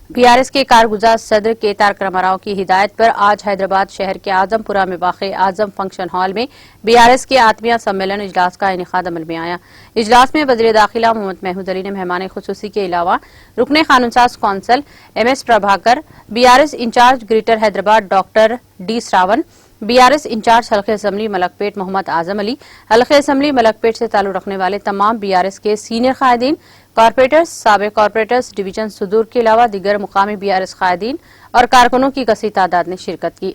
BRS के कारगुजार सदर के तारक रामाराव की हिदायत पर आज हैदराबाद शहर के आजमपुरा में वाक़े आजम फंक्शन हॉल में बीआरएस के आत्मीय सम्मेलन इजलास का इनेकाद अमल में आया। इजलास में वज़ीर दाखिला मोहम्मद महमूद अली ने मेहमान खुसूसी के अलावा रुकने कानूनसाज council MS Prabhakar, BRS in charge greater Hyderabad doctor D Shravan, BRS in charge हल्के असम्बली मलकपेट मोहम्मद आजम अली, हल्के असम्बली मलकपेट से ताल्लुक रखने वाले तमाम बीआरएस के सीनियर कायदीन, कॉर्पोरेटर्स, साबिक कॉर्पोरेटर्स, डिवीजन सुदूर के अलावा दीगर मुकामी बीआरएस कायदीन और कारकुनों की कसी तादाद ने शिरकत की।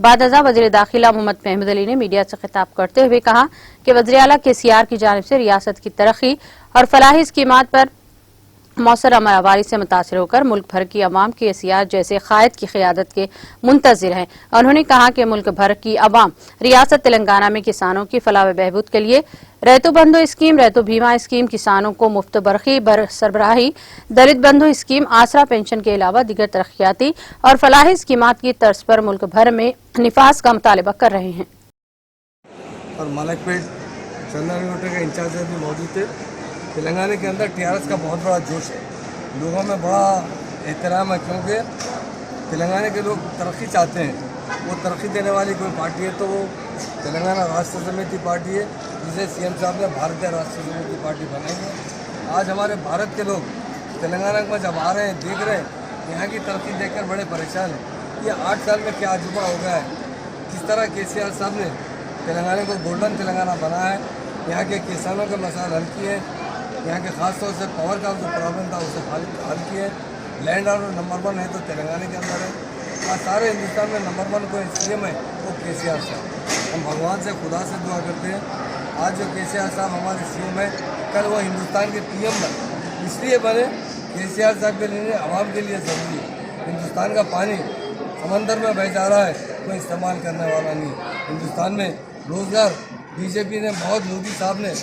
बाद अज़ा वज़ीर दाखिला मोहम्मद महमूद अली ने मीडिया से खिताब करते हुए कहा कि वज़ीर आला केसीआर की जानिब से रियासत की तरक्की और फलाही स्कीमात पर मौसर अमलवारी से मुतासिर होकर मुल्क भर की अवाम केसीआर जैसे कायद की क़ियादत के मुंतज़िर हैं। उन्होंने कहा कि मुल्क भर की अवाम रियासत तेलंगाना में किसानों की फलाह व बहबूद के लिए रैतु बंधु स्कीम, रैतु बीमा स्कीम, किसानों को मुफ्त बरखी सरबराही, दलित बंधु स्कीम, आसरा पेंशन के अलावा दीगर तरक्याती और फलाही स्कीमात की तर्ज पर मुल्क भर में निफाज का मुतालबा कर रहे हैं। और मलकपेट चंद्रनगोटे के इंचार्ज भी मौजूद थे। तेलंगाना के अंदर टीआरएस का बहुत बड़ा जोश है, लोगों में बड़ा एहतराम है, क्योंकि तेलंगाना के लोग तरक्की चाहते हैं। वो तरक्की देने वाली कोई पार्टी है तो वो तेलंगाना राष्ट्र समिति पार्टी है, जिसे सीएम साहब ने भारतीय राष्ट्र समिति पार्टी बनाएंगे। आज हमारे भारत के लोग तेलंगाना में जब आ रहे हैं, देख रहे हैं यहाँ की तरक्की देखकर बड़े परेशान हैं। ये 8 साल में क्या अजूबा हो गया है, किस तरह केसीआर साहब ने तेलंगाना को गोल्डन तेलंगाना बनाया है, यहाँ के किसानों के मसाइल हल किए, यहाँ के खास तौर से पावर का जो प्रॉब्लम था उसे हल किए। लैंड ऑर्डर नंबर 1 है तो तेलंगाना के अंदर है, और सारे हिंदुस्तान में नंबर 1 कोई सीएम है वो केसीआर साहब। हम भगवान से खुदा से दुआ करते हैं, आज जो केसीआर साहब हमारे सीएम है, कल वो हिंदुस्तान के पीएम बने। इसलिए बने केसीआर साहब के लिए आवाम के लिए ज़रूरी है। हिंदुस्तान का पानी समंदर में बह जा रहा है, कोई इस्तेमाल करने वाला नहीं। हिंदुस्तान में रोज़गार बीजेपी ने बहुत, मोदी साहब ने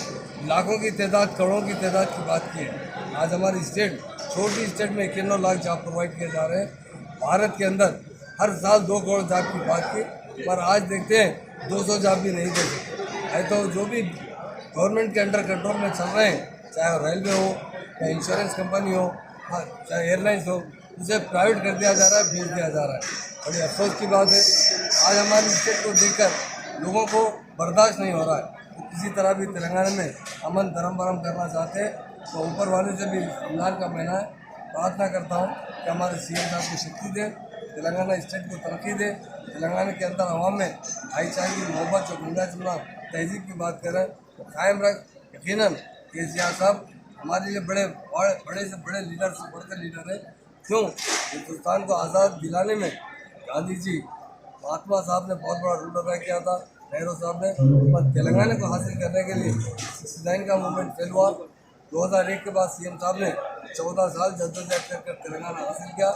लाखों की तादाद, करोड़ों की तादाद की बात की है। आज हमारी स्टेट, छोटी स्टेट में 91 लाख जॉब प्रोवाइड किए जा रहे हैं। भारत के अंदर हर साल 2 करोड़ जॉब की बात की, पर आज देखते हैं 200 जॉब भी नहीं दे सकते है। तो जो भी गवर्नमेंट के अंडर कंट्रोल में चल रहे हैं, चाहे रेलवे हो या इंश्योरेंस कंपनी हो, चाहे एयरलाइंस हो, उसे प्राइवेट कर दिया जा रहा है, बेच दिया जा रहा है। बड़ी अफसोस की बात है। आज हमारी स्टेट को देखकर लोगों को बर्दाश्त नहीं हो रहा है। किसी तरह भी तेलंगाना में अमन धर्म भरम करना चाहते हैं, तो ऊपर वाले से भी रमज़ान का महीना है, प्रार्थना करता हूँ कि हमारे सीएम साहब को शक्ति दे, तेलंगाना स्टेट को तरक्की दे, तेलंगाना के अंदर आवाम में भाईचारे की मोहब्बत, जो गंगा जमुना तहजीब की बात करें तो कायम रख। यकीनन केसीआर साहब हमारे लिए बड़े से बड़े लीडर से बढ़कर लीडर है। क्यों? हिंदुस्तान को आज़ाद दिलाने में गांधी जी, महात्मा साहब ने बहुत बड़ा रोल अदा किया था, नेहरू साहब ने। पर तेलंगाना को हासिल करने के लिए 69 का मूवमेंट फेल हुआ। 2001 के बाद सीएम साहब ने 14 साल जद्दोजहद कर तेलंगाना हासिल किया।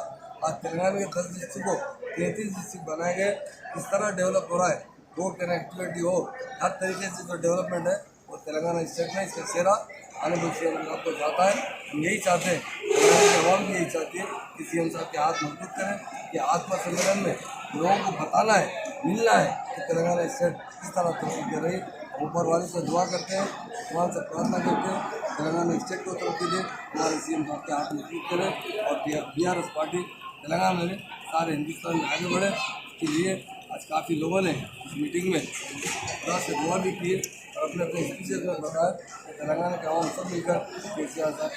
आज तेलंगाना के 10 डिस्ट्रिक्ट को 33 डिस्ट्रिक्ट बनाए गए। इस तरह डेवलप हो रहा है, रोड कनेक्टिविटी हो, हर तरीके से जो डेवलपमेंट है वो तेलंगाना स्टेट में, इसका सेहरा आने वाले सीएम साहब को जाता है। हम यही चाहते हैं, तेलंगाना की आवाम भी यही चाहती है कि सीएम साहब के हाथ मजबूत करें, कि आत्मा सम्मेलन में लोगों को बताना है, मिलना है कि तेलंगाना स्टेट किस तरह तरक्की कर रही है। ऊपर वाले से दुआ करते हैं, भगवान से प्रार्थना करते हैं, तेलंगाना स्टेट को तरक्की दे, हमारे सीएम साहब के हाथ मजबूत करें और बीआरएस पार्टी तेलंगाना में सारे हिंदुस्तान में आगे बढ़े। इसके लिए आज काफ़ी लोगों ने इस मीटिंग में खुदा से दुआ भी की और अपने अपने स्पीचेस में बताया कि तेलंगाना के आवाम सब मिलकर केसीआर साहब